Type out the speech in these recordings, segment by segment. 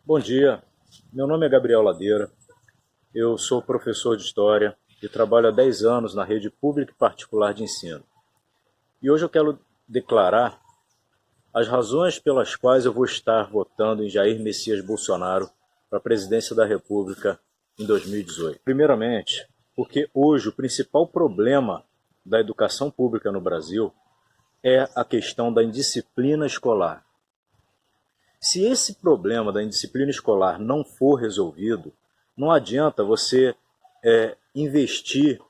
Bom dia, meu nome é Gabriel Ladeira, eu sou professor de História e trabalho há 10 anos na rede pública e particular de ensino. E hoje eu quero declarar as razões pelas quais eu vou estar votando em Jair Messias Bolsonaro para a presidência da República em 2018. Primeiramente, porque hoje o principal problema da educação pública no Brasil é a questão da indisciplina escolar. Se esse problema da indisciplina escolar não for resolvido, não adianta você investir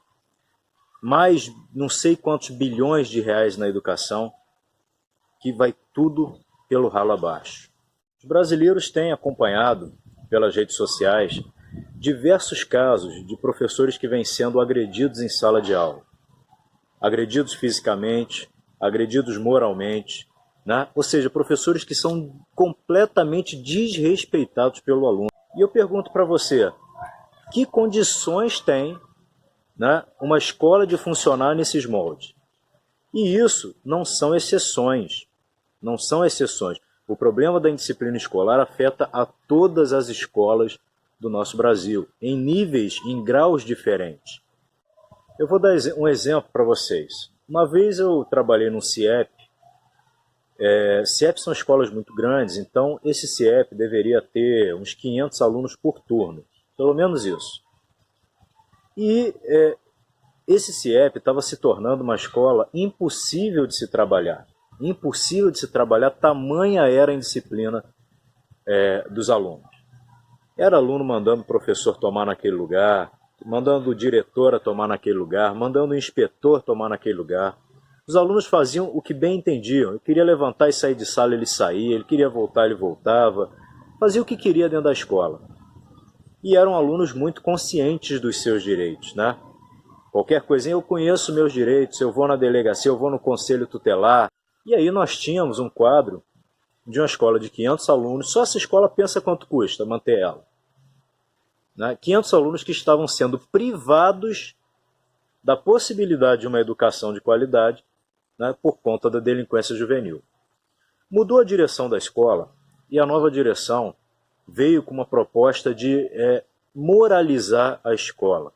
mais não sei quantos bilhões de reais na educação, que vai tudo pelo ralo abaixo. Os brasileiros têm acompanhado pelas redes sociais diversos casos de professores que vêm sendo agredidos em sala de aula. Agredidos fisicamente, agredidos moralmente, né? Ou seja, professores que são completamente desrespeitados pelo aluno. E eu pergunto para você, que condições tem, né, uma escola de funcionar nesses moldes? E isso não são exceções. Não são exceções. O problema da indisciplina escolar afeta a todas as escolas do nosso Brasil, em níveis, em graus diferentes. Eu vou dar um exemplo para vocês. Uma vez eu trabalhei num CIEP. CIEP são escolas muito grandes, então esse CIEP deveria ter uns 500 alunos por turno, pelo menos isso. E esse CIEP estava se tornando uma escola impossível de se trabalhar. Impossível de se trabalhar, tamanha era a indisciplina dos alunos. Era aluno mandando o professor tomar naquele lugar, mandando o diretor a tomar naquele lugar, mandando o inspetor tomar naquele lugar. Os alunos faziam o que bem entendiam. Ele queria levantar e sair de sala, ele saía. Ele queria voltar, ele voltava. Fazia o que queria dentro da escola. E eram alunos muito conscientes dos seus direitos, né? Qualquer coisinha, eu conheço meus direitos, eu vou na delegacia, eu vou no conselho tutelar. E aí nós tínhamos um quadro de uma escola de 500 alunos. Só essa escola pensa quanto custa manter ela. Né? 500 alunos que estavam sendo privados da possibilidade de uma educação de qualidade, né, por conta da delinquência juvenil. Mudou a direção da escola e a nova direção veio com uma proposta de moralizar a escola,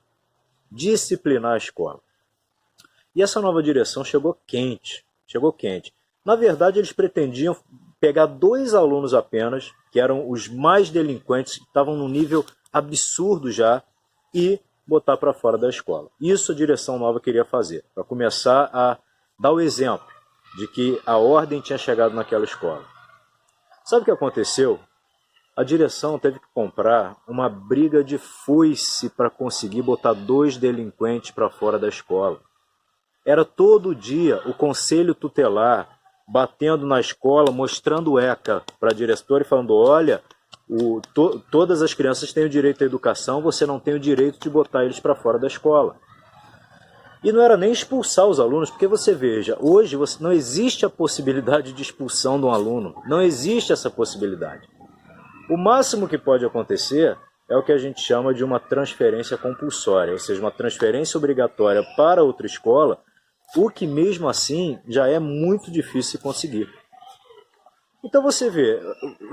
disciplinar a escola. E essa nova direção chegou quente. Na verdade, eles pretendiam pegar 2 alunos apenas, que eram os mais delinquentes, que estavam num nível absurdo já, e botar para fora da escola. Isso a direção nova queria fazer, para começar a dar o exemplo de que a ordem tinha chegado naquela escola. Sabe o que aconteceu? A direção teve que comprar uma briga de foice para conseguir botar 2 delinquentes para fora da escola. Era todo dia o conselho tutelar batendo na escola, mostrando ECA para a diretora e falando, olha, todas as crianças têm o direito à educação, você não tem o direito de botar eles para fora da escola. E não era nem expulsar os alunos, porque você veja, hoje não existe a possibilidade de expulsão de um aluno, não existe essa possibilidade. O máximo que pode acontecer é o que a gente chama de uma transferência compulsória, ou seja, uma transferência obrigatória para outra escola, o que mesmo assim já é muito difícil de conseguir. Então você vê,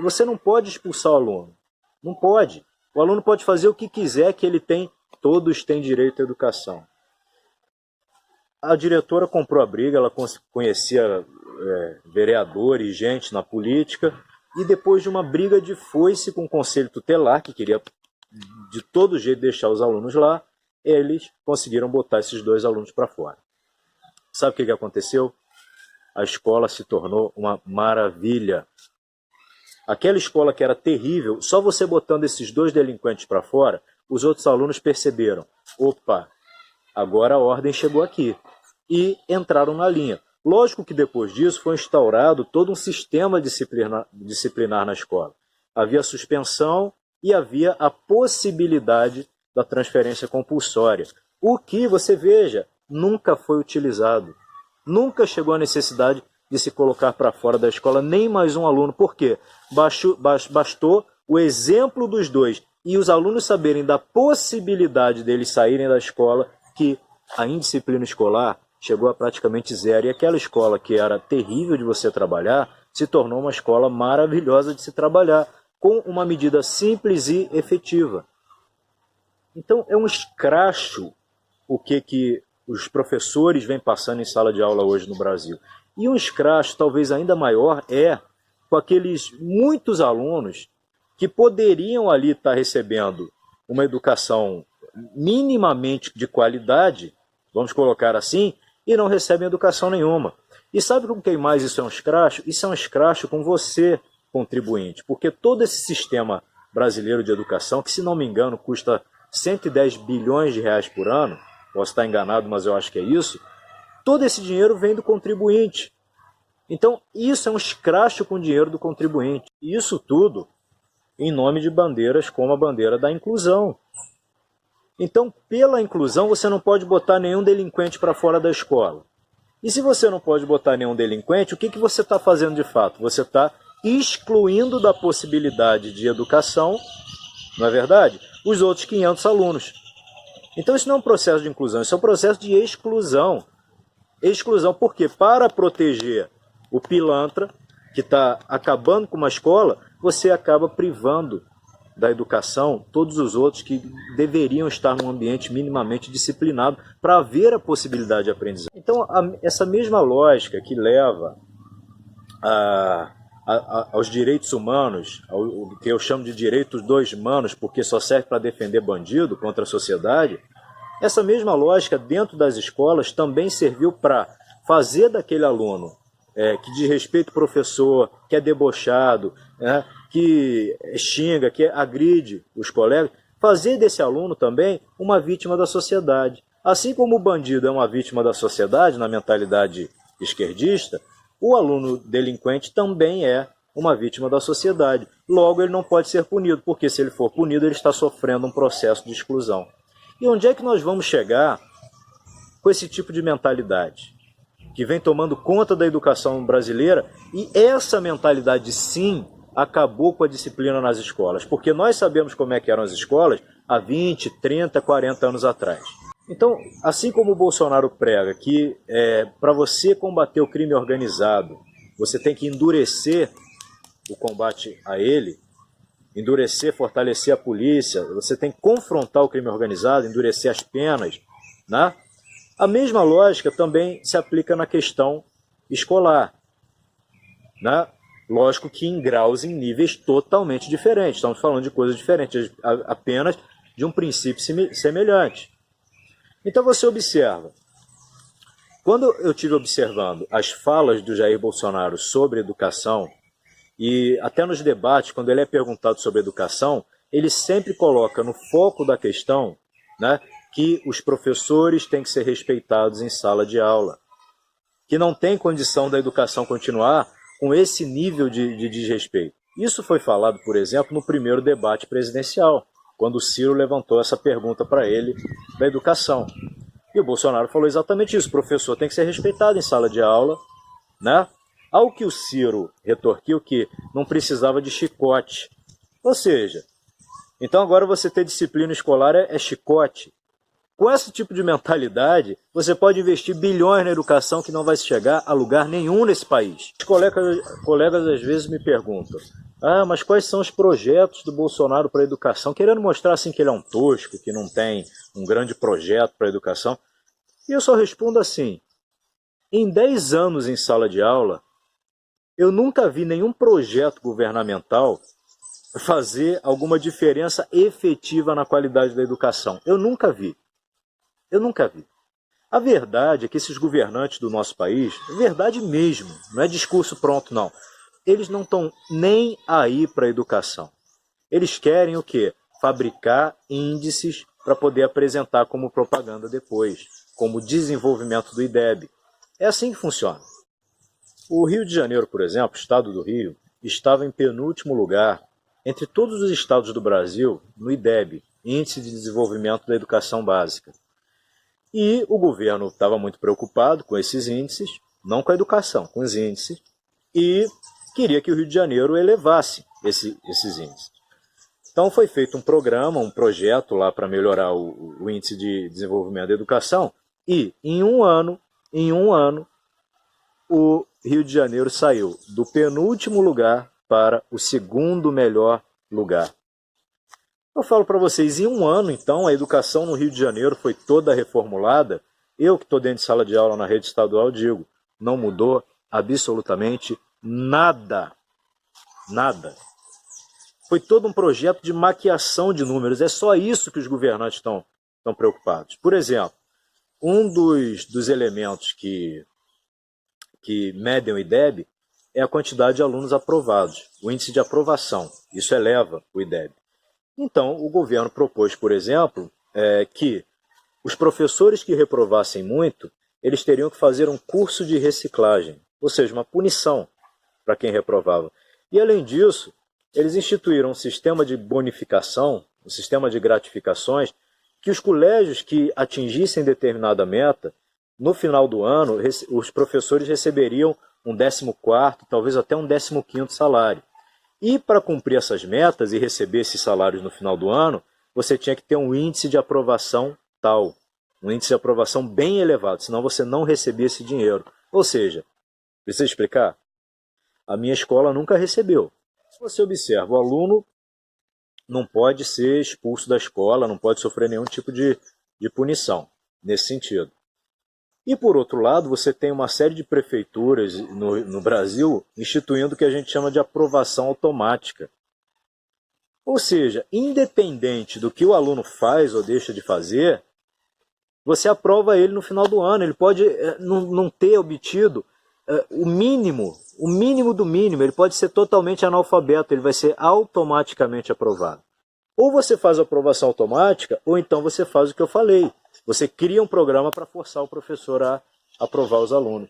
você não pode expulsar o aluno, não pode. O aluno pode fazer o que quiser, que ele tem, todos têm direito à educação. A diretora comprou a briga, ela conhecia vereadores, gente na política, e depois de uma briga de foice com o conselho tutelar, que queria de todo jeito deixar os alunos lá, eles conseguiram botar esses 2 alunos para fora. Sabe o que aconteceu? A escola se tornou uma maravilha. Aquela escola que era terrível, só você botando esses 2 delinquentes para fora, os outros alunos perceberam, opa, agora a ordem chegou aqui. E entraram na linha. Lógico que depois disso foi instaurado todo um sistema disciplinar na escola. Havia suspensão e havia a possibilidade da transferência compulsória. O que, você veja, nunca foi utilizado. Nunca chegou a necessidade de se colocar para fora da escola nem mais um aluno. Por quê? Bastou o exemplo dos 2 e os alunos saberem da possibilidade deles saírem da escola, que a indisciplina escolar chegou a praticamente 0. E aquela escola que era terrível de você trabalhar se tornou uma escola maravilhosa de se trabalhar, com uma medida simples e efetiva. Então é um escracho o que os professores vêm passando em sala de aula hoje no Brasil. E um escracho talvez ainda maior é com aqueles muitos alunos que poderiam ali estar recebendo uma educação minimamente de qualidade, vamos colocar assim, e não recebem educação nenhuma. E sabe com quem mais isso é um escracho? Isso é um escracho com você, contribuinte, porque todo esse sistema brasileiro de educação, que se não me engano custa 110 bilhões de reais por ano, posso estar enganado, mas eu acho que é isso, todo esse dinheiro vem do contribuinte. Então, isso é um escracho com o dinheiro do contribuinte. E isso tudo em nome de bandeiras como a bandeira da inclusão. Então, pela inclusão, você não pode botar nenhum delinquente para fora da escola. E se você não pode botar nenhum delinquente, o que você está fazendo de fato? Você está excluindo da possibilidade de educação, não é verdade? Os outros 500 alunos. Então isso não é um processo de inclusão, isso é um processo de exclusão. Exclusão porque para proteger o pilantra, que está acabando com uma escola, você acaba privando da educação todos os outros que deveriam estar num ambiente minimamente disciplinado para haver a possibilidade de aprendizagem. Então, essa mesma lógica que leva aos direitos humanos, o que eu chamo de direitos dos humanos, porque só serve para defender bandido contra a sociedade, essa mesma lógica dentro das escolas também serviu para fazer daquele aluno que desrespeita o professor, que é debochado, que xinga, que agride os colegas, fazer desse aluno também uma vítima da sociedade. Assim como o bandido é uma vítima da sociedade, na mentalidade esquerdista, o aluno delinquente também é uma vítima da sociedade. Logo, ele não pode ser punido, porque se ele for punido, ele está sofrendo um processo de exclusão. E onde é que nós vamos chegar com esse tipo de mentalidade? Que vem tomando conta da educação brasileira, e essa mentalidade, sim, acabou com a disciplina nas escolas, porque nós sabemos como é que eram as escolas há 20, 30, 40 anos atrás. Então, assim como o Bolsonaro prega que para você combater o crime organizado, você tem que endurecer o combate a ele, endurecer, fortalecer a polícia, você tem que confrontar o crime organizado, endurecer as penas, né? A mesma lógica também se aplica na questão escolar, né? Lógico que em graus, em níveis totalmente diferentes. Estamos falando de coisas diferentes, apenas de um princípio semelhante. Então você observa, quando eu estive observando as falas do Jair Bolsonaro sobre educação, e até nos debates, quando ele é perguntado sobre educação, ele sempre coloca no foco da questão, né, que os professores têm que ser respeitados em sala de aula, que não tem condição da educação continuar com esse nível de desrespeito. Isso foi falado, por exemplo, no primeiro debate presidencial, quando o Ciro levantou essa pergunta para ele da educação. E o Bolsonaro falou exatamente isso, o professor tem que ser respeitado em sala de aula, né? Ao que o Ciro retorquiu que não precisava de chicote. Ou seja, então agora você ter disciplina escolar é chicote. Com esse tipo de mentalidade, você pode investir bilhões na educação que não vai chegar a lugar nenhum nesse país. Os colegas às vezes me perguntam, mas quais são os projetos do Bolsonaro para a educação? Querendo mostrar assim que ele é um tosco, que não tem um grande projeto para a educação. E eu só respondo assim, em 10 anos em sala de aula, eu nunca vi nenhum projeto governamental fazer alguma diferença efetiva na qualidade da educação. Eu nunca vi. Eu nunca vi. A verdade é que esses governantes do nosso país, verdade mesmo, não é discurso pronto não, eles não estão nem aí para a educação. Eles querem o quê? Fabricar índices para poder apresentar como propaganda depois, como desenvolvimento do IDEB. É assim que funciona. O Rio de Janeiro, por exemplo, o estado do Rio, estava em penúltimo lugar entre todos os estados do Brasil no IDEB, Índice de Desenvolvimento da Educação Básica. E o governo estava muito preocupado com esses índices, não com a educação, com os índices, e queria que o Rio de Janeiro elevasse esses índices. Então foi feito um programa, um projeto lá para melhorar o índice de desenvolvimento da educação, e em um ano, o Rio de Janeiro saiu do penúltimo lugar para o segundo melhor lugar. Eu falo para vocês, em um ano, então, a educação no Rio de Janeiro foi toda reformulada. Eu que estou dentro de sala de aula na rede estadual digo, não mudou absolutamente nada. Nada. Foi todo um projeto de maquiação de números. É só isso que os governantes estão preocupados. Por exemplo, um dos elementos que medem o IDEB é a quantidade de alunos aprovados, o índice de aprovação. Isso eleva o IDEB. Então, o governo propôs, por exemplo, que os professores que reprovassem muito, eles teriam que fazer um curso de reciclagem, ou seja, uma punição para quem reprovava. E, além disso, eles instituíram um sistema de bonificação, um sistema de gratificações, que os colégios que atingissem determinada meta, no final do ano, os professores receberiam um 14º, talvez até um 15º salário. E para cumprir essas metas e receber esses salários no final do ano, você tinha que ter um índice de aprovação tal, um índice de aprovação bem elevado, senão você não recebia esse dinheiro. Ou seja, precisa explicar? A minha escola nunca recebeu. Se você observa, o aluno não pode ser expulso da escola, não pode sofrer nenhum tipo de punição nesse sentido. E, por outro lado, você tem uma série de prefeituras no Brasil instituindo o que a gente chama de aprovação automática. Ou seja, independente do que o aluno faz ou deixa de fazer, você aprova ele no final do ano. Ele pode não ter obtido o mínimo do mínimo, ele pode ser totalmente analfabeto, ele vai ser automaticamente aprovado. Ou você faz a aprovação automática, ou então você faz o que eu falei. Você cria um programa para forçar o professor a aprovar os alunos.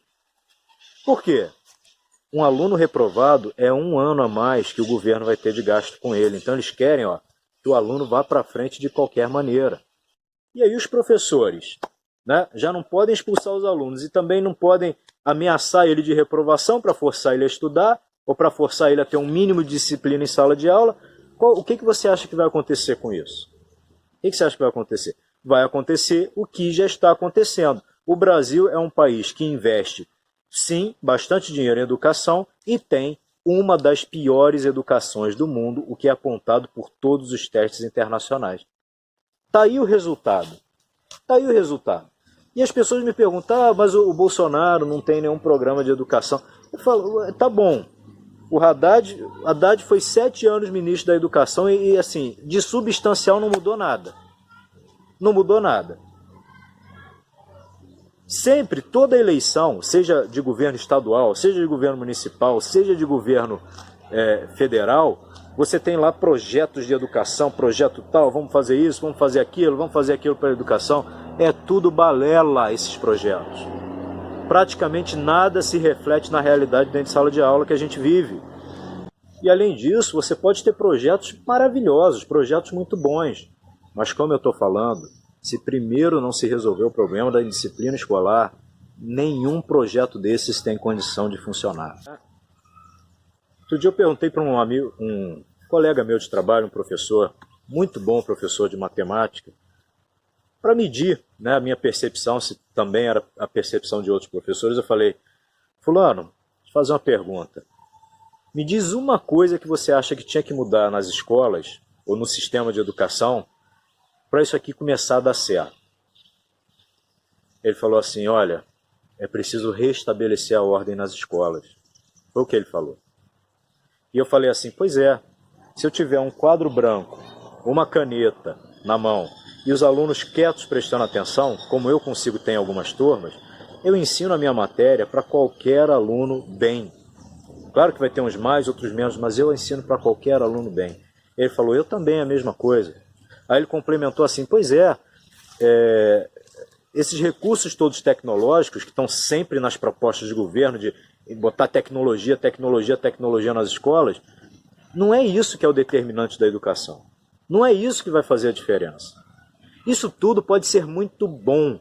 Por quê? Um aluno reprovado é um ano a mais que o governo vai ter de gasto com ele. Então eles querem que o aluno vá para frente de qualquer maneira. E aí os professores, né, já não podem expulsar os alunos e também não podem ameaçar ele de reprovação para forçar ele a estudar ou para forçar ele a ter um mínimo de disciplina em sala de aula. O que você acha que vai acontecer com isso? O que você acha que vai acontecer? Vai acontecer o que já está acontecendo. O Brasil é um país que investe, sim, bastante dinheiro em educação e tem uma das piores educações do mundo, o que é apontado por todos os testes internacionais. Está aí o resultado. Está aí o resultado. E as pessoas me perguntam, mas o Bolsonaro não tem nenhum programa de educação. Eu falo, tá bom. O Haddad foi 7 anos ministro da Educação e assim, de substancial não mudou nada. Não mudou nada. Sempre, toda eleição, seja de governo estadual, seja de governo municipal, seja de governo federal, você tem lá projetos de educação, projeto tal, vamos fazer isso, vamos fazer aquilo para a educação. É tudo balela esses projetos. Praticamente nada se reflete na realidade dentro de sala de aula que a gente vive. E além disso, você pode ter projetos maravilhosos, projetos muito bons. Mas como eu estou falando, se primeiro não se resolver o problema da indisciplina escolar, nenhum projeto desses tem condição de funcionar. Outro dia eu perguntei para um colega meu de trabalho, um professor, muito bom professor de matemática, para medir, né, a minha percepção, se também era a percepção de outros professores. Eu falei, fulano, deixa eu fazer uma pergunta. Me diz uma coisa que você acha que tinha que mudar nas escolas ou no sistema de educação para isso aqui começar a dar certo. Ele falou assim, olha, é preciso restabelecer a ordem nas escolas. Foi o que ele falou. E eu falei assim, pois é, se eu tiver um quadro branco, uma caneta na mão e os alunos quietos prestando atenção, como eu consigo ter em algumas turmas, eu ensino a minha matéria para qualquer aluno bem. Claro que vai ter uns mais, outros menos, mas eu ensino para qualquer aluno bem. Ele falou, eu também a mesma coisa. Aí ele complementou assim, pois é, esses recursos todos tecnológicos que estão sempre nas propostas de governo de botar tecnologia nas escolas, não é isso que é o determinante da educação. Não é isso que vai fazer a diferença. Isso tudo pode ser muito bom,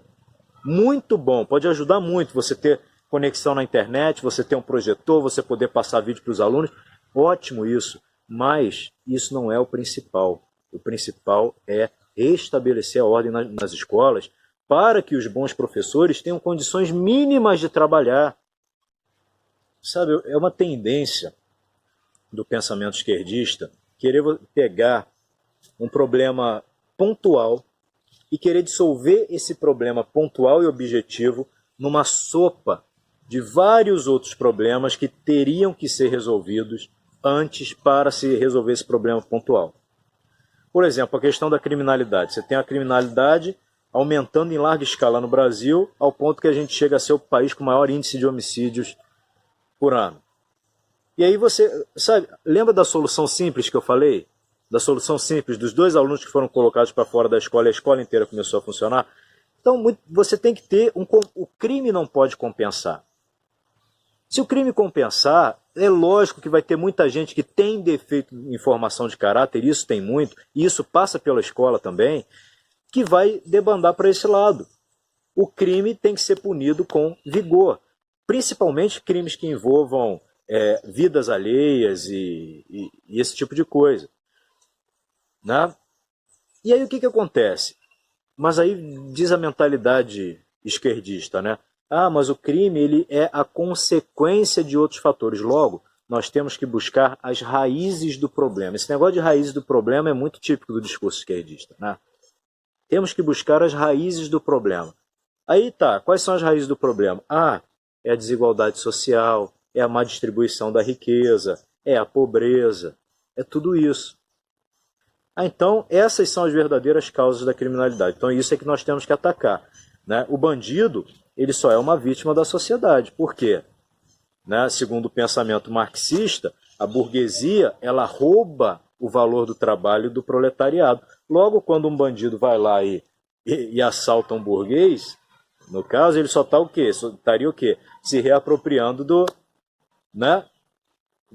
pode ajudar muito você ter conexão na internet, você ter um projetor, você poder passar vídeo para os alunos, ótimo isso, mas isso não é o principal. O principal é estabelecer a ordem nas escolas para que os bons professores tenham condições mínimas de trabalhar. Sabe, é uma tendência do pensamento esquerdista querer pegar um problema pontual e querer dissolver esse problema pontual e objetivo numa sopa de vários outros problemas que teriam que ser resolvidos antes para se resolver esse problema pontual. Por exemplo, a questão da criminalidade. Você tem a criminalidade aumentando em larga escala no Brasil, ao ponto que a gente chega a ser o país com o maior índice de homicídios por ano. E aí você, sabe, lembra da solução simples que eu falei? Da solução simples dos 2 alunos que foram colocados para fora da escola e a escola inteira começou a funcionar? Então você tem que ter, o crime não pode compensar. Se o crime compensar, é lógico que vai ter muita gente que tem defeito em formação de caráter, isso tem muito, e isso passa pela escola também, que vai debandar para esse lado. O crime tem que ser punido com vigor, principalmente crimes que envolvam vidas alheias e esse tipo de coisa. Né? E aí o que acontece? Mas aí diz a mentalidade esquerdista, né? Ah, mas o crime ele é a consequência de outros fatores. Logo, nós temos que buscar as raízes do problema. Esse negócio de raízes do problema é muito típico do discurso esquerdista, né? Temos que buscar as raízes do problema. Aí tá, quais são as raízes do problema? Ah, é a desigualdade social, é a má distribuição da riqueza, é a pobreza, é tudo isso. Ah, então, essas são as verdadeiras causas da criminalidade. Então, isso é que nós temos que atacar. Né? O bandido, ele só é uma vítima da sociedade. Por quê? Né? Segundo o pensamento marxista, a burguesia ela rouba o valor do trabalho do proletariado. Logo, quando um bandido vai lá e assalta um burguês, no caso, ele só está o quê? Estaria o quê? Se reapropriando do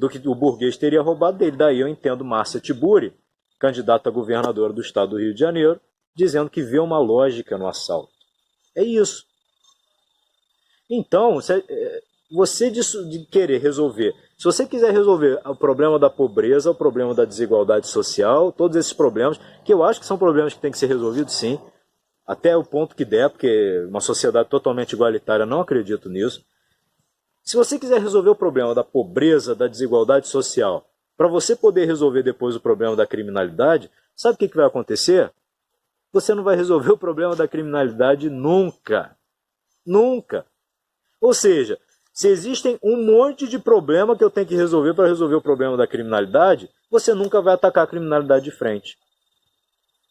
que o burguês teria roubado dele. Daí eu entendo Márcia Tiburi, candidata a governadora do estado do Rio de Janeiro, dizendo que vê uma lógica no assalto. É isso. Então, você de querer resolver, se você quiser resolver o problema da pobreza, o problema da desigualdade social, todos esses problemas, que eu acho que são problemas que têm que ser resolvidos sim, até o ponto que der, porque uma sociedade totalmente igualitária, não acredito nisso. Se você quiser resolver o problema da pobreza, da desigualdade social, para você poder resolver depois o problema da criminalidade, sabe o que vai acontecer? Você não vai resolver o problema da criminalidade nunca. Nunca. Ou seja, se existem um monte de problema que eu tenho que resolver para resolver o problema da criminalidade, você nunca vai atacar a criminalidade de frente.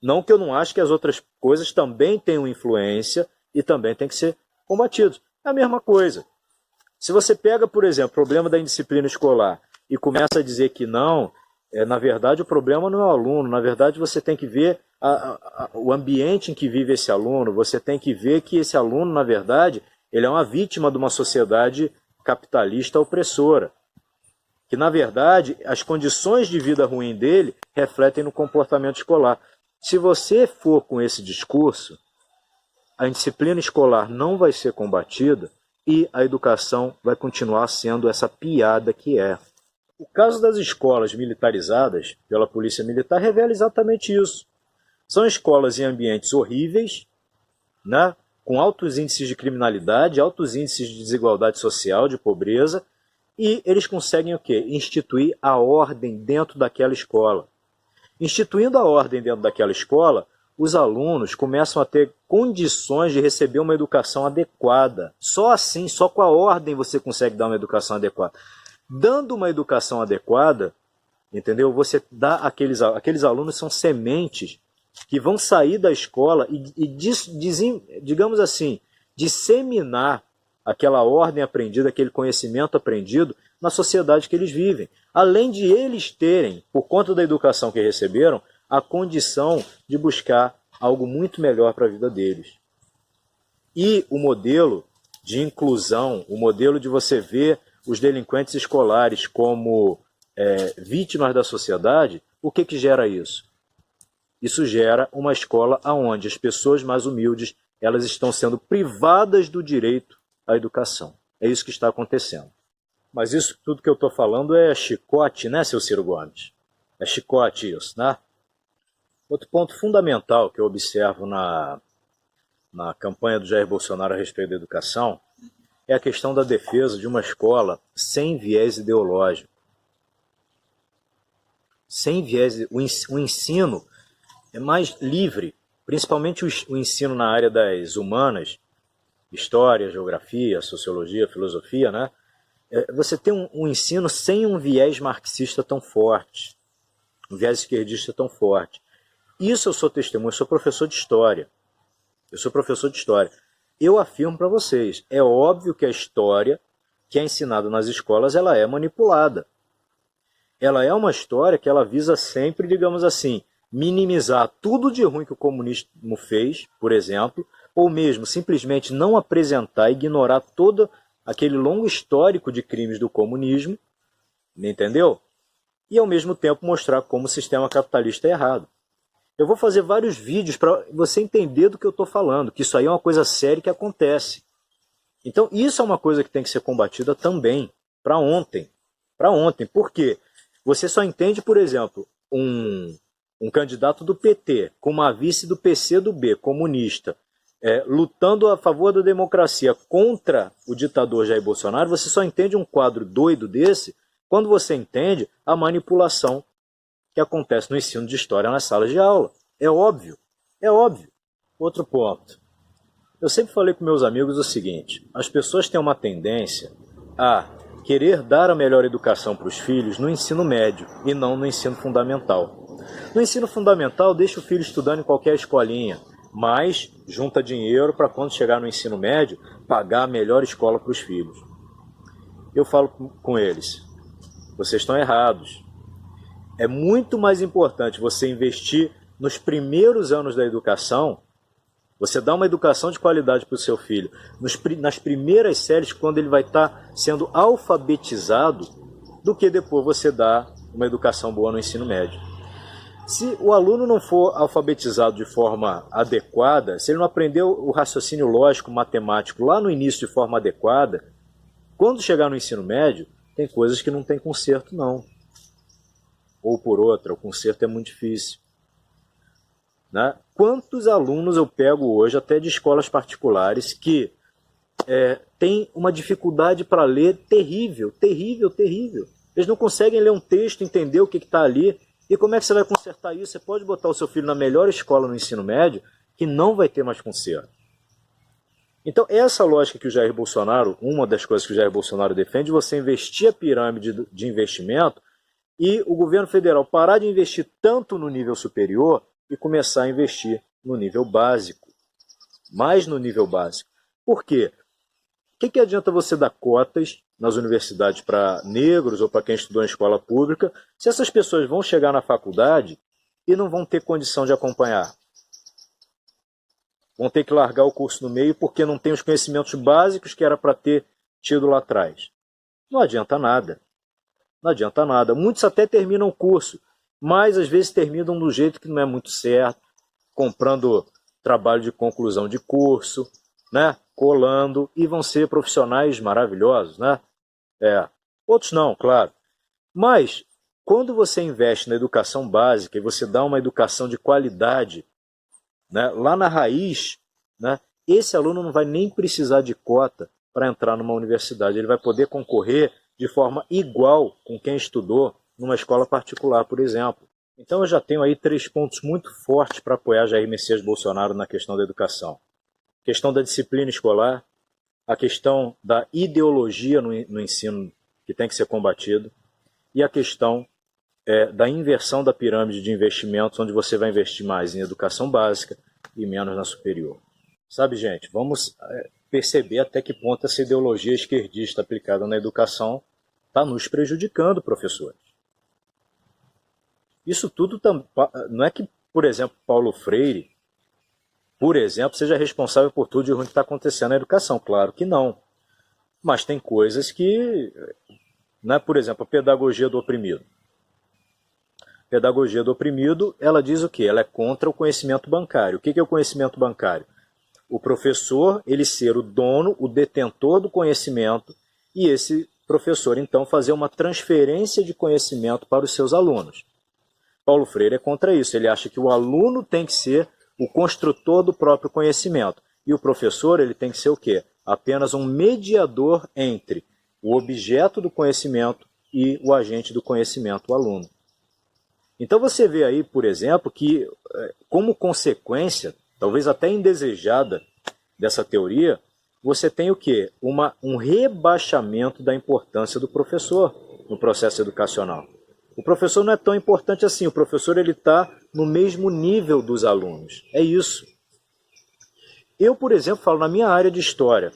Não que eu não ache que as outras coisas também tenham influência e também têm que ser combatidos. É a mesma coisa. Se você pega, por exemplo, o problema da indisciplina escolar e começa a dizer que não, na verdade o problema não é o aluno, na verdade você tem que ver o ambiente em que vive esse aluno, você tem que ver que esse aluno, na verdade, ele é uma vítima de uma sociedade capitalista opressora, que na verdade as condições de vida ruim dele refletem no comportamento escolar. Se você for com esse discurso, a indisciplina escolar não vai ser combatida e a educação vai continuar sendo essa piada que é. O caso das escolas militarizadas pela polícia militar revela exatamente isso. São escolas em ambientes horríveis, né, com altos índices de criminalidade, altos índices de desigualdade social, de pobreza, e eles conseguem o quê? Instituir a ordem dentro daquela escola. Instituindo a ordem dentro daquela escola, os alunos começam a ter condições de receber uma educação adequada. Só assim, só com a ordem você consegue dar uma educação adequada. Dando uma educação adequada, entendeu? Você dá aqueles alunos são sementes que vão sair da escola digamos assim, disseminar aquela ordem aprendida, aquele conhecimento aprendido na sociedade que eles vivem. Além de eles terem, por conta da educação que receberam, a condição de buscar algo muito melhor para a vida deles. E o modelo de inclusão, o modelo de você ver os delinquentes escolares como vítimas da sociedade, o que gera isso? Isso gera uma escola onde as pessoas mais humildes elas estão sendo privadas do direito à educação. É isso que está acontecendo. Mas isso tudo que eu estou falando é chicote, né, seu Ciro Gomes? É chicote isso, né? Outro ponto fundamental que eu observo na campanha do Jair Bolsonaro a respeito da educação é a questão da defesa de uma escola sem viés ideológico. sem viés, o ensino é mais livre, principalmente o ensino na área das humanas, história, geografia, sociologia, filosofia, né? Você tem um ensino sem um viés marxista tão forte, um viés esquerdista tão forte. Isso eu sou testemunho, eu sou professor de história. Eu afirmo para vocês, é óbvio que a história que é ensinada nas escolas, ela é manipulada. Ela é uma história que ela visa sempre, digamos assim, minimizar tudo de ruim que o comunismo fez, por exemplo, ou mesmo simplesmente não apresentar, ignorar todo aquele longo histórico de crimes do comunismo, entendeu? E ao mesmo tempo mostrar como o sistema capitalista é errado. Eu vou fazer vários vídeos para você entender do que eu estou falando, que isso aí é uma coisa séria que acontece. Então isso é uma coisa que tem que ser combatida também, para ontem. Para ontem, por quê? Você só entende, por exemplo, um candidato do PT com uma vice do PCdoB, comunista, lutando a favor da democracia contra o ditador Jair Bolsonaro, você só entende um quadro doido desse quando você entende a manipulação que acontece no ensino de história nas salas de aula. É óbvio, é óbvio. Outro ponto. Eu sempre falei com meus amigos o seguinte, as pessoas têm uma tendência a querer dar a melhor educação para os filhos no ensino médio e não no ensino fundamental. No ensino fundamental, deixa o filho estudando em qualquer escolinha, mas junta dinheiro para quando chegar no ensino médio, pagar a melhor escola para os filhos. Eu falo com eles, vocês estão errados. É muito mais importante você investir nos primeiros anos da educação, você dá uma educação de qualidade para o seu filho, nas primeiras séries, quando ele vai estar sendo alfabetizado, do que depois você dá uma educação boa no ensino médio. Se o aluno não for alfabetizado de forma adequada, se ele não aprendeu o raciocínio lógico, matemático lá no início de forma adequada, quando chegar no ensino médio, tem coisas que não tem conserto não. Ou por outra, o conserto é muito difícil. Né? Quantos alunos eu pego hoje, até de escolas particulares, que têm uma dificuldade para ler terrível, terrível, terrível. Eles não conseguem ler um texto, entender o que está ali. E como é que você vai consertar isso? Você pode botar o seu filho na melhor escola no ensino médio, que não vai ter mais conserto. Então, essa lógica que o Jair Bolsonaro, uma das coisas que o Jair Bolsonaro defende, você investir a pirâmide de investimento e o governo federal parar de investir tanto no nível superior e começar a investir no nível básico. Mais no nível básico. Por quê? O que adianta você dar cotas nas universidades para negros ou para quem estudou em escola pública, se essas pessoas vão chegar na faculdade e não vão ter condição de acompanhar? Vão ter que largar o curso no meio porque não tem os conhecimentos básicos que era para ter tido lá atrás. Não adianta nada. Não adianta nada. Muitos até terminam o curso, mas às vezes terminam do jeito que não é muito certo, comprando trabalho de conclusão de curso, né? Colando, e vão ser profissionais maravilhosos, né? Outros não, claro. Mas, quando você investe na educação básica e você dá uma educação de qualidade, né, lá na raiz, né, esse aluno não vai nem precisar de cota para entrar numa universidade. Ele vai poder concorrer de forma igual com quem estudou numa escola particular, por exemplo. Então eu já tenho aí 3 pontos muito fortes para apoiar Jair Messias Bolsonaro na questão da educação. A questão da disciplina escolar, a questão da ideologia no ensino, que tem que ser combatido, e a questão da inversão da pirâmide de investimentos, onde você vai investir mais em educação básica e menos na superior. Sabe, gente, vamos perceber até que ponto essa ideologia esquerdista aplicada na educação está nos prejudicando, professores. Isso tudo não é que, por exemplo, Paulo Freire, por exemplo, seja responsável por tudo de ruim que está acontecendo na educação. Claro que não. Mas tem coisas que, né, por exemplo, a pedagogia do oprimido. A pedagogia do oprimido, ela diz o quê? Ela é contra o conhecimento bancário. O que é o conhecimento bancário? O professor, ele ser o dono, o detentor do conhecimento, e esse professor, então, fazer uma transferência de conhecimento para os seus alunos. Paulo Freire é contra isso. Ele acha que o aluno tem que ser o construtor do próprio conhecimento. E o professor, ele tem que ser o quê? Apenas um mediador entre o objeto do conhecimento e o agente do conhecimento, o aluno. Então você vê aí, por exemplo, que como consequência, talvez até indesejada dessa teoria, você tem o quê? Um rebaixamento da importância do professor no processo educacional. O professor não é tão importante assim, o professor está no mesmo nível dos alunos. É isso. Eu, por exemplo, falo na minha área de história.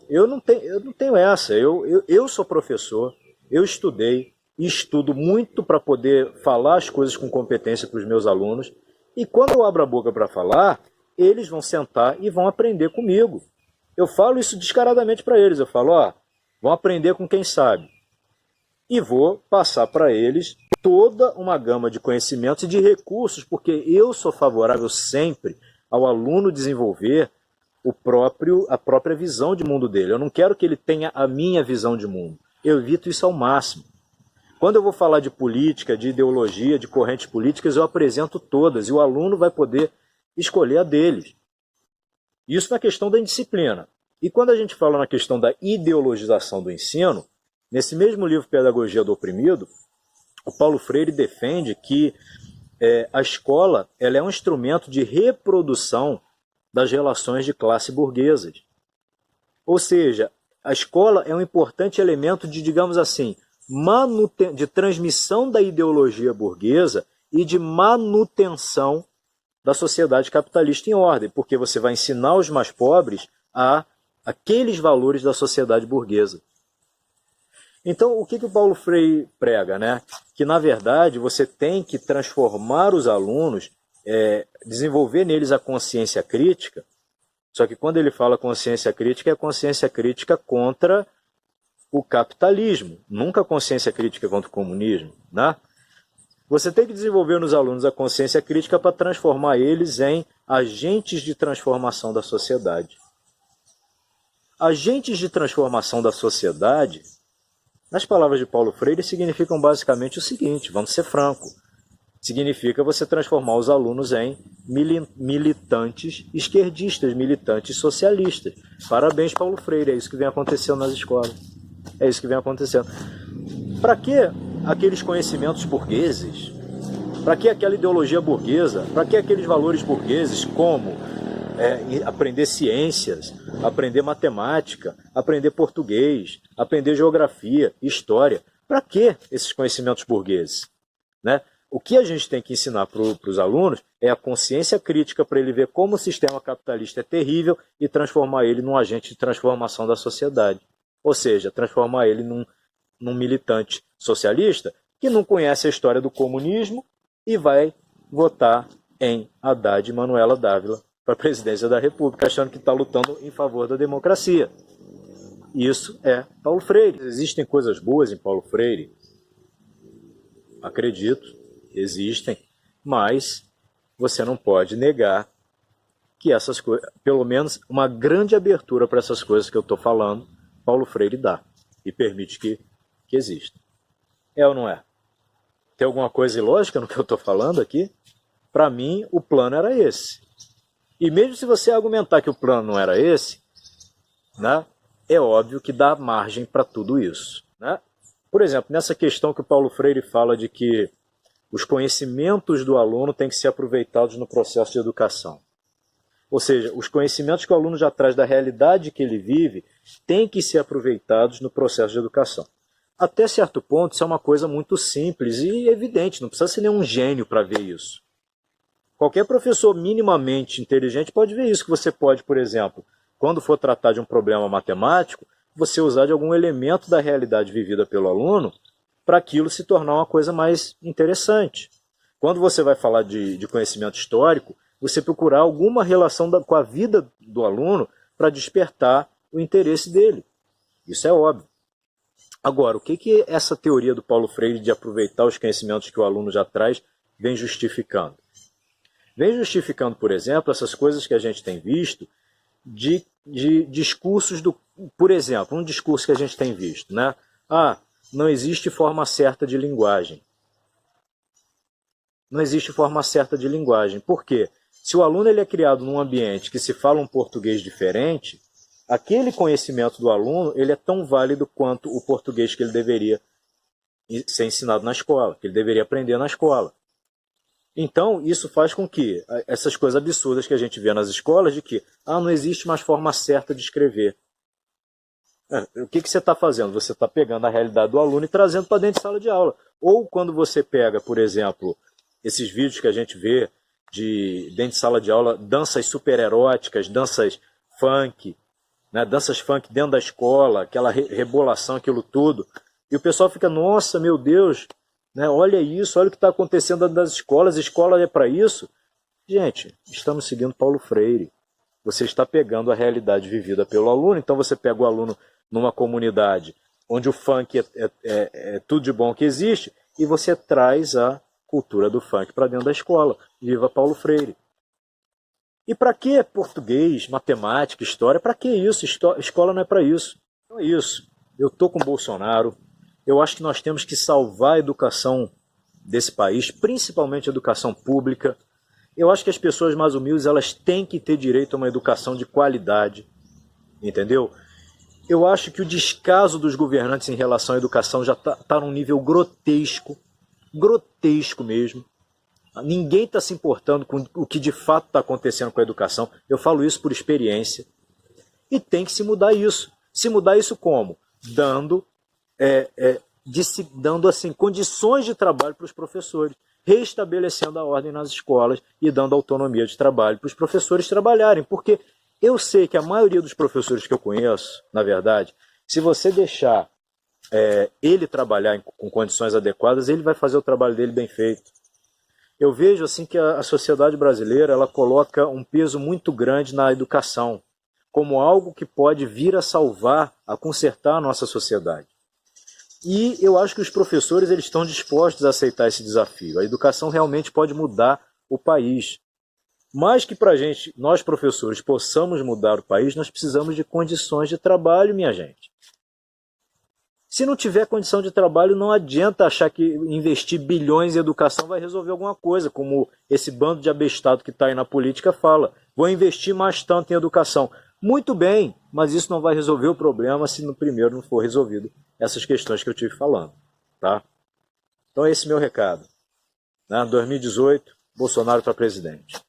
Eu não tenho essa. Eu sou professor, eu estudei e estudo muito para poder falar as coisas com competência para os meus alunos. E quando eu abro a boca para falar, eles vão sentar e vão aprender comigo. Eu falo isso descaradamente para eles. Eu falo, vão aprender com quem sabe. E vou passar para eles toda uma gama de conhecimentos e de recursos, porque eu sou favorável sempre ao aluno desenvolver a própria visão de mundo dele. Eu não quero que ele tenha a minha visão de mundo. Eu evito isso ao máximo. Quando eu vou falar de política, de ideologia, de correntes políticas, eu apresento todas e o aluno vai poder escolher a deles. Isso na questão da indisciplina. E quando a gente fala na questão da ideologização do ensino, nesse mesmo livro Pedagogia do Oprimido, o Paulo Freire defende que a escola ela é um instrumento de reprodução das relações de classe burguesas. Ou seja, a escola é um importante elemento de, digamos assim, de transmissão da ideologia burguesa e de manutenção da sociedade capitalista em ordem, porque você vai ensinar os mais pobres a aqueles valores da sociedade burguesa. Então, o que o Paulo Freire prega? Né? Que, na verdade, você tem que transformar os alunos, desenvolver neles a consciência crítica, só que quando ele fala consciência crítica, é consciência crítica contra o capitalismo, nunca consciência crítica contra o comunismo. Né? Você tem que desenvolver nos alunos a consciência crítica para transformar eles em agentes de transformação da sociedade. Agentes de transformação da sociedade, nas palavras de Paulo Freire, significam basicamente o seguinte, vamos ser francos, significa você transformar os alunos em militantes esquerdistas, militantes socialistas. Parabéns, Paulo Freire, é isso que vem acontecendo nas escolas. É isso que vem acontecendo. Para que aqueles conhecimentos burgueses? Para que aquela ideologia burguesa? Para que aqueles valores burgueses como aprender ciências, aprender matemática, aprender português, aprender geografia, história? Para que esses conhecimentos burgueses? Né? O que a gente tem que ensinar para os alunos é a consciência crítica para ele ver como o sistema capitalista é terrível e transformar ele num agente de transformação da sociedade. Ou seja, transformar ele num militante socialista que não conhece a história do comunismo e vai votar em Haddad e Manuela Dávila para a presidência da República, achando que está lutando em favor da democracia. Isso é Paulo Freire. Existem coisas boas em Paulo Freire? Acredito, existem, mas você não pode negar que essas coisas, pelo menos uma grande abertura para essas coisas que eu estou falando, Paulo Freire dá e permite que exista. É ou não é? Tem alguma coisa ilógica no que eu estou falando aqui? Para mim, o plano era esse. E mesmo se você argumentar que o plano não era esse, né, é óbvio que dá margem para tudo isso. Né? Por exemplo, nessa questão que o Paulo Freire fala de que os conhecimentos do aluno têm que ser aproveitados no processo de educação. Ou seja, os conhecimentos que o aluno já traz da realidade que ele vive têm que ser aproveitados no processo de educação. Até certo ponto, isso é uma coisa muito simples e evidente, não precisa ser nenhum gênio para ver isso. Qualquer professor minimamente inteligente pode ver isso, que você pode, por exemplo, quando for tratar de um problema matemático, você usar de algum elemento da realidade vivida pelo aluno para aquilo se tornar uma coisa mais interessante. Quando você vai falar de conhecimento histórico, você procurar alguma relação com a vida do aluno para despertar o interesse dele. Isso é óbvio. Agora, o que essa teoria do Paulo Freire de aproveitar os conhecimentos que o aluno já traz vem justificando? Vem justificando, por exemplo, essas coisas que a gente tem visto de discursos por exemplo, um discurso que a gente tem visto, né? Não existe forma certa de linguagem. Não existe forma certa de linguagem. Por quê? Se o aluno ele é criado num ambiente que se fala um português diferente, aquele conhecimento do aluno ele é tão válido quanto o português que ele deveria ser ensinado na escola, que ele deveria aprender na escola. Então, isso faz com que essas coisas absurdas que a gente vê nas escolas, de que não existe mais forma certa de escrever. O que você está fazendo? Você está pegando a realidade do aluno e trazendo para dentro de sala de aula. Ou quando você pega, por exemplo, esses vídeos que a gente vê de dentro de sala de aula, danças super eróticas, danças funk, né? Danças funk dentro da escola, aquela rebolação, aquilo tudo. E o pessoal fica, nossa, meu Deus, né? Olha isso, olha o que está acontecendo dentro das escolas, escola é para isso. Gente, estamos seguindo Paulo Freire. Você está pegando a realidade vivida pelo aluno, então você pega o aluno numa comunidade onde o funk é tudo de bom que existe, e você traz a cultura do funk para dentro da escola. Viva Paulo Freire. E para que português, matemática, história? Para que isso? Escola não é para isso. Então é isso. Eu estou com o Bolsonaro. Eu acho que nós temos que salvar a educação desse país, principalmente a educação pública. Eu acho que as pessoas mais humildes, elas têm que ter direito a uma educação de qualidade. Entendeu? Eu acho que o descaso dos governantes em relação à educação já está num nível grotesco. Grotesco mesmo. Ninguém está se importando com o que de fato está acontecendo com a educação. Eu falo isso por experiência. E tem que se mudar isso. Se mudar isso como? Dando assim, condições de trabalho para os professores, reestabelecendo a ordem nas escolas e dando autonomia de trabalho para os professores trabalharem. Porque eu sei que a maioria dos professores que eu conheço, na verdade, se você deixar ele trabalhar com condições adequadas, ele vai fazer o trabalho dele bem feito. Eu vejo assim que a sociedade brasileira, ela coloca um peso muito grande na educação, como algo que pode vir a salvar, a consertar a nossa sociedade. E eu acho que os professores, eles estão dispostos a aceitar esse desafio. A educação realmente pode mudar o país. Mas que para a gente, nós professores, possamos mudar o país, nós precisamos de condições de trabalho, minha gente. Se não tiver condição de trabalho, não adianta achar que investir bilhões em educação vai resolver alguma coisa, como esse bando de abestado que está aí na política fala. Vou investir mais tanto em educação. Muito bem, mas isso não vai resolver o problema se no primeiro não for resolvido essas questões que eu tive falando. Tá? Então esse é meu recado. 2018, Bolsonaro para presidente.